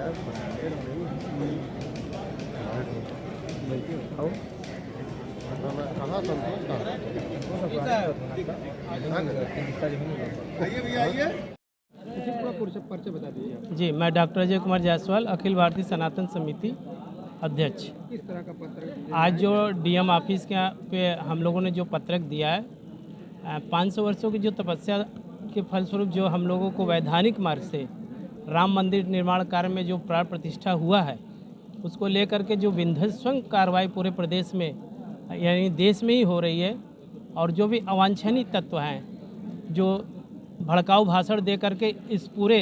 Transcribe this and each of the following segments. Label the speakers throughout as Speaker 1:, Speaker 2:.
Speaker 1: जी, मैं डॉक्टर अजय कुमार जायसवाल, अखिल भारतीय सनातन समिति अध्यक्ष।
Speaker 2: किस तरह का पत्र?
Speaker 1: आज जो डीएम ऑफिस के पे हम लोगों ने जो पत्रक दिया है, 500 वर्षों की जो तपस्या के फलस्वरूप जो हम लोगों को वैधानिक मार्ग से राम मंदिर निर्माण कार्य में जो प्राण प्रतिष्ठा हुआ है, उसको लेकर के जो विध्वंसक कार्रवाई पूरे प्रदेश में यानी देश में ही हो रही है, और जो भी अवांछनीय तत्व हैं जो भड़काऊ भाषण दे करके इस पूरे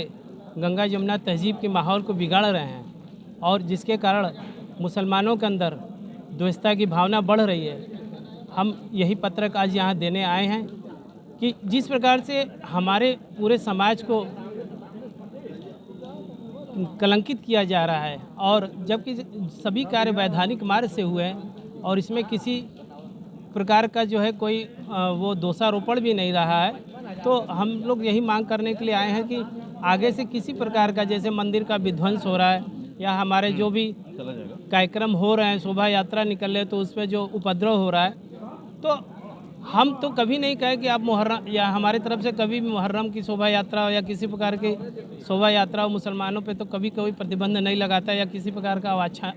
Speaker 1: गंगा यमुना तहजीब के माहौल को बिगाड़ रहे हैं, और जिसके कारण मुसलमानों के अंदर द्वेषता की भावना बढ़ रही है। हम यही पत्रक आज यहाँ देने आए हैं कि जिस प्रकार से हमारे पूरे समाज को कलंकित किया जा रहा है, और जबकि सभी कार्य वैधानिक मार्ग से हुए हैं और इसमें किसी प्रकार का जो है कोई वो दोषारोपण भी नहीं रहा है, तो हम लोग यही मांग करने के लिए आए हैं कि आगे से किसी प्रकार का, जैसे मंदिर का विध्वंस हो रहा है या हमारे जो भी कार्यक्रम हो रहे हैं, शोभा यात्रा निकल रहे, तो उसमें जो उपद्रव हो रहा है, तो हम तो कभी नहीं कहे कि आप मुहर्रम या हमारे तरफ से कभी भी मुहर्रम की शोभा यात्रा या किसी प्रकार की शोभा यात्रा मुसलमानों पे तो कभी कोई प्रतिबंध नहीं लगाता या किसी प्रकार का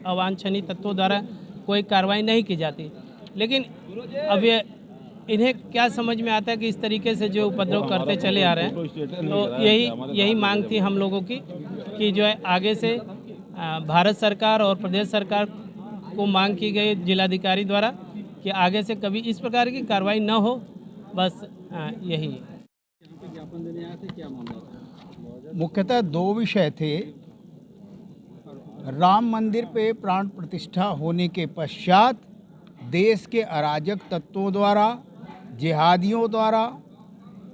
Speaker 1: अवांछनीय तत्वों द्वारा कोई कार्रवाई नहीं की जाती। लेकिन अब ये इन्हें क्या समझ में आता है कि इस तरीके से जो उपद्रव करते चले आ रहे हैं, तो यही मांग थी हम लोगों की कि जो है आगे से भारत सरकार और प्रदेश सरकार को मांग की गई जिलाधिकारी द्वारा कि आगे से कभी इस प्रकार की कार्रवाई न हो, बस यही।
Speaker 2: यहाँ पे ज्ञापन देने आए थे, क्या मामला था?
Speaker 3: मुख्यतः दो विषय थे। राम मंदिर पे प्राण प्रतिष्ठा होने के पश्चात देश के अराजक तत्वों द्वारा, जिहादियों द्वारा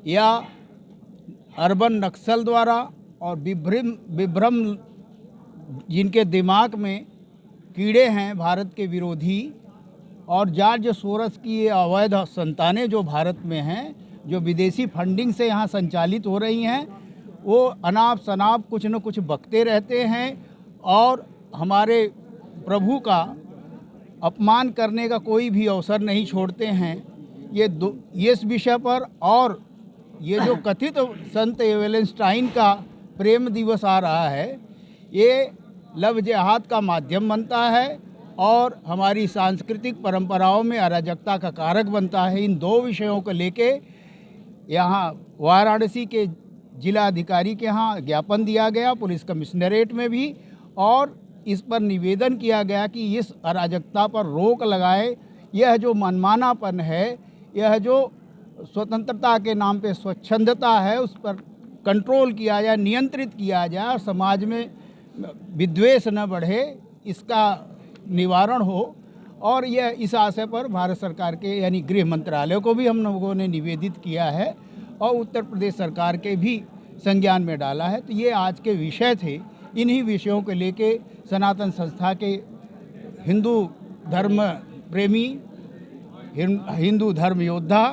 Speaker 3: या अर्बन नक्सल द्वारा और विभ्रम जिनके दिमाग में कीड़े हैं भारत के विरोधी, और जॉर्ज सोरस की ये अवैध संतानें जो भारत में हैं, जो विदेशी फंडिंग से यहाँ संचालित हो रही हैं, वो अनाप शनाप कुछ न कुछ बकते रहते हैं और हमारे प्रभु का अपमान करने का कोई भी अवसर नहीं छोड़ते हैं। ये इस विषय पर, और ये जो कथित संत वेलेंस्टाइन का प्रेम दिवस आ रहा है, ये लव जिहाद का माध्यम बनता है और हमारी सांस्कृतिक परंपराओं में अराजकता का कारक बनता है। इन दो विषयों को लेके यहाँ वाराणसी के जिला अधिकारी के यहाँ ज्ञापन दिया गया, पुलिस कमिश्नरेट में भी, और इस पर निवेदन किया गया कि इस अराजकता पर रोक लगाए। यह जो मनमानापन है, यह जो स्वतंत्रता के नाम पे स्वच्छंदता है, उस पर कंट्रोल किया जाए, नियंत्रित किया जाए और समाज में विद्वेष न बढ़े, इसका निवारण हो। और यह इस आशय पर भारत सरकार के यानी गृह मंत्रालय को भी हम लोगों ने निवेदित किया है और उत्तर प्रदेश सरकार के भी संज्ञान में डाला है। तो ये आज के विषय थे। इन्हीं विषयों को लेके सनातन संस्था के हिंदू धर्म प्रेमी, हिंदू धर्म योद्धा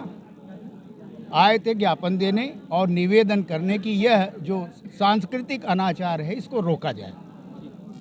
Speaker 3: आए थे ज्ञापन देने और निवेदन करने की यह जो सांस्कृतिक अनाचार है, इसको रोका जाए।